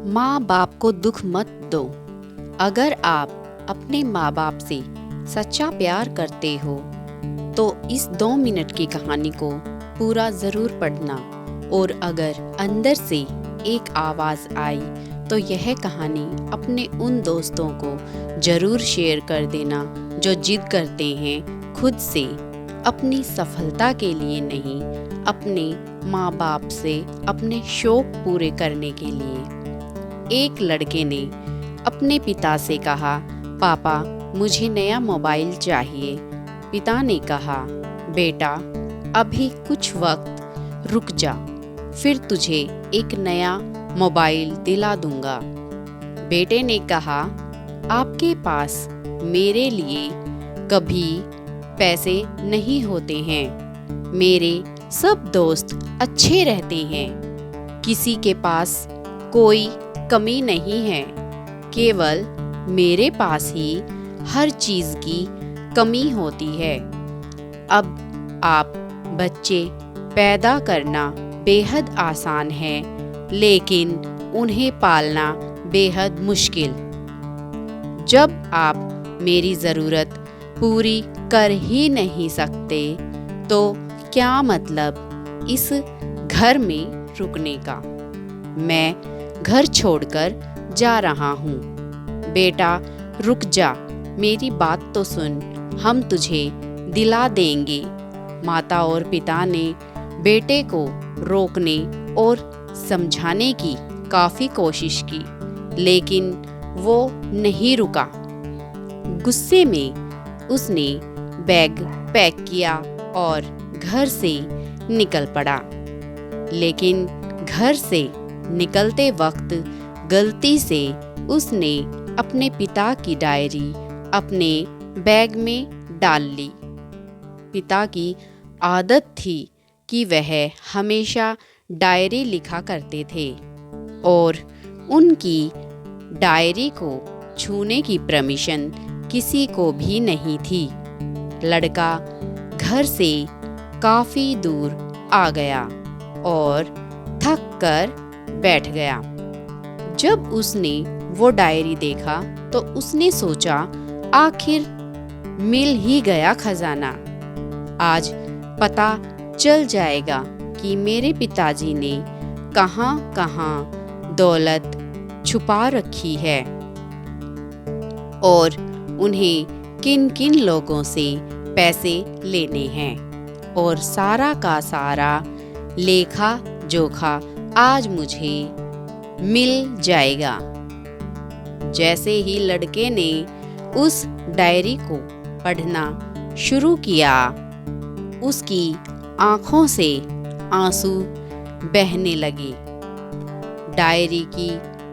माँ बाप को दुख मत दो। अगर आप अपने माँ बाप से सच्चा प्यार करते हो तो इस 2 मिनट की कहानी को पूरा ज़रूर पढ़ना। और अगर अंदर से एक आवाज़ आई तो यह कहानी अपने उन दोस्तों को ज़रूर शेयर कर देना जो जिद करते हैं खुद से, अपनी सफलता के लिए नहीं, अपने माँ बाप से अपने शौक पूरे करने के लिए। एक लड़के ने अपने पिता से कहा, पापा मुझे नया मोबाइल चाहिए। पिता ने कहा, बेटा अभी कुछ वक्त रुक जा, फिर तुझे एक नया मोबाइल दिला दूंगा। बेटे ने कहा, आपके पास मेरे लिए कभी पैसे नहीं होते हैं, मेरे सब दोस्त अच्छे रहते हैं, किसी के पास कोई कमी नहीं है, केवल मेरे पास ही हर चीज़ की कमी होती है। अब आप बच्चे पैदा करना बेहद आसान है, लेकिन उन्हें पालना बेहद मुश्किल। जब आप मेरी ज़रूरत पूरी कर ही नहीं सकते तो क्या मतलब इस घर में रुकने का। मैं घर छोड़कर जा रहा हूँ। बेटा रुक जा, मेरी बात तो सुन, हम तुझे दिला देंगे। माता और पिता ने बेटे को रोकने और समझाने की काफ़ी कोशिश की, लेकिन वो नहीं रुका। गुस्से में उसने बैग पैक किया और घर से निकल पड़ा। लेकिन घर से निकलते वक्त गलती से उसने अपने पिता की डायरी अपने बैग में डाल ली। पिता की आदत थी कि वह हमेशा डायरी लिखा करते थे और उनकी डायरी को छूने की परमिशन किसी को भी नहीं थी। लड़का घर से काफ़ी दूर आ गया और थक कर बैठ गया। जब उसने वो डायरी देखा तो उसने सोचा, आखिर मिल ही गया खजाना। आज पता चल जाएगा कि मेरे पिताजी ने कहाँ कहाँ दौलत छुपा रखी है और उन्हें किन किन लोगों से पैसे लेने हैं, और सारा का सारा लेखा जोखा आज मुझे मिल जाएगा। जैसे ही लड़के ने उस डायरी को पढ़ना शुरू किया, उसकी आंखों से आंसू बहने लगे। डायरी की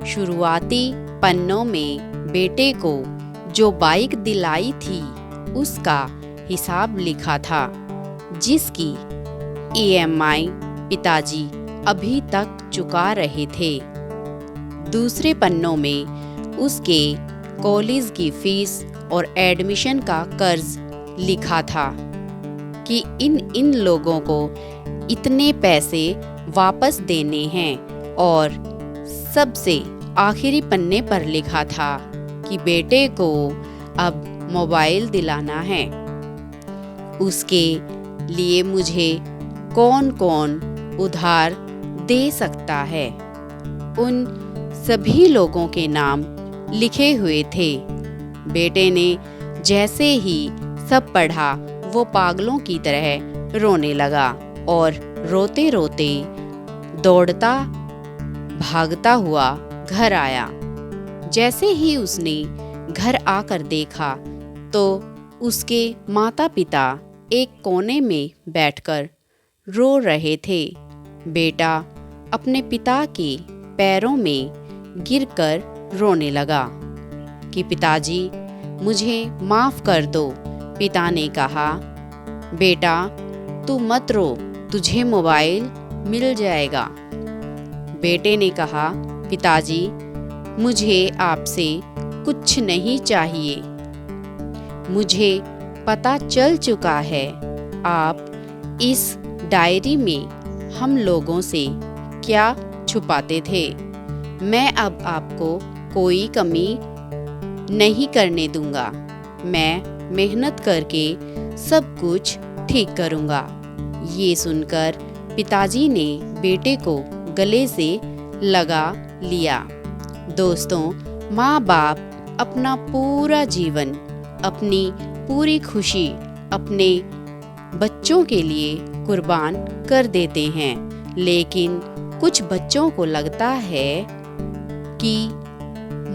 शुरुआती पन्नों में बेटे को जो बाइक दिलाई थी उसका हिसाब लिखा था, जिसकी EMI पिताजी अभी तक चुका रहे थे। दूसरे पन्नों में उसके कॉलेज की फीस और एडमिशन का कर्ज लिखा था कि इन लोगों को इतने पैसे वापस देने हैं, और सबसे आखिरी पन्ने पर लिखा था कि बेटे को अब मोबाइल दिलाना है। उसके लिए मुझे कौन कौन उधार दे सकता है। उन सभी लोगों के नाम लिखे हुए थे। बेटे ने जैसे ही सब पढ़ा वो पागलों की तरह रोने लगा और रोते रोते दौड़ता भागता हुआ घर आया। जैसे ही उसने घर आकर देखा तो उसके माता पिता एक कोने में बैठकर रो रहे थे। बेटा अपने पिता के पैरों में गिरकर रोने लगा कि पिताजी मुझे माफ़ कर दो। पिता ने कहा, बेटा तू मत रो, तुझे मोबाइल मिल जाएगा। बेटे ने कहा, पिताजी मुझे आपसे कुछ नहीं चाहिए, मुझे पता चल चुका है आप इस डायरी में हम लोगों से क्या छुपाते थे। मैं अब आपको कोई कमी नहीं करने दूंगा। मैं मेहनत करके सब कुछ ठीक करूंगा। ये सुनकर पिताजी ने बेटे को गले से लगा लिया। दोस्तों, माँ बाप अपना पूरा जीवन, अपनी पूरी खुशी अपने बच्चों के लिए कुर्बान कर देते हैं, लेकिन कुछ बच्चों को लगता है कि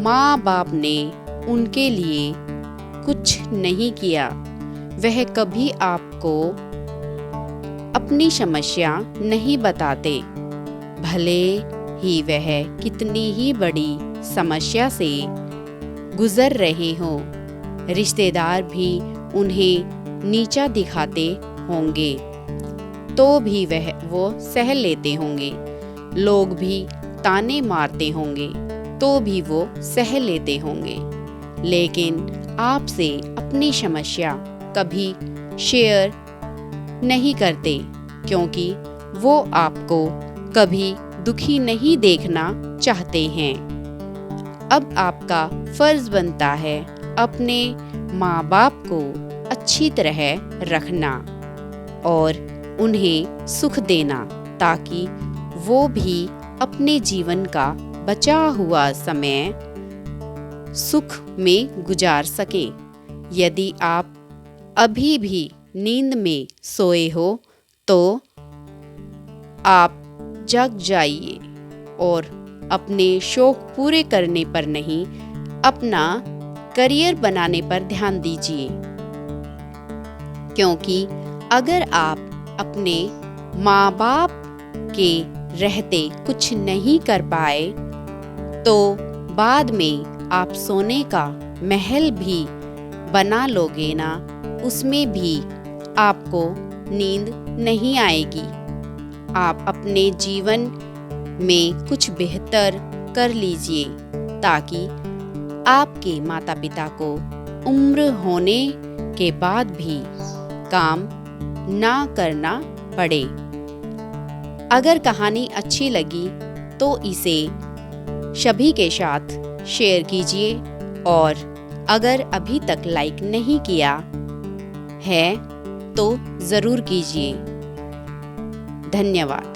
माँ बाप ने उनके लिए कुछ नहीं किया। वह कभी आपको अपनी समस्या नहीं बताते, भले ही वह कितनी ही बड़ी समस्या से गुजर रहे हों। रिश्तेदार भी उन्हें नीचा दिखाते होंगे तो भी वो सह लेते होंगे। लोग भी ताने मारते होंगे तो भी वो सह लेते होंगे, लेकिन आपसे अपनी समस्या कभी शेयर नहीं करते, क्योंकि वो आपको कभी दुखी नहीं देखना चाहते हैं। अब आपका फर्ज बनता है अपने माँ बाप को अच्छी तरह रखना और उन्हें सुख देना, ताकि वो भी अपने जीवन का बचा हुआ समय सुख में गुजार सके। यदि आप अभी भी नींद में सोए हो तो आप जग जाइए और अपने शौक पूरे करने पर नहीं, अपना करियर बनाने पर ध्यान दीजिए। क्योंकि अगर आप अपने माँ बाप के रहते कुछ नहीं कर पाए तो बाद में आप सोने का महल भी बना लोगे ना, उसमें भी आपको नींद नहीं आएगी। आप अपने जीवन में कुछ बेहतर कर लीजिए, ताकि आपके माता पिता को उम्र होने के बाद भी काम ना करना पड़े। अगर कहानी अच्छी लगी तो इसे सभी के साथ शेयर कीजिए, और अगर अभी तक लाइक नहीं किया है तो ज़रूर कीजिए। धन्यवाद।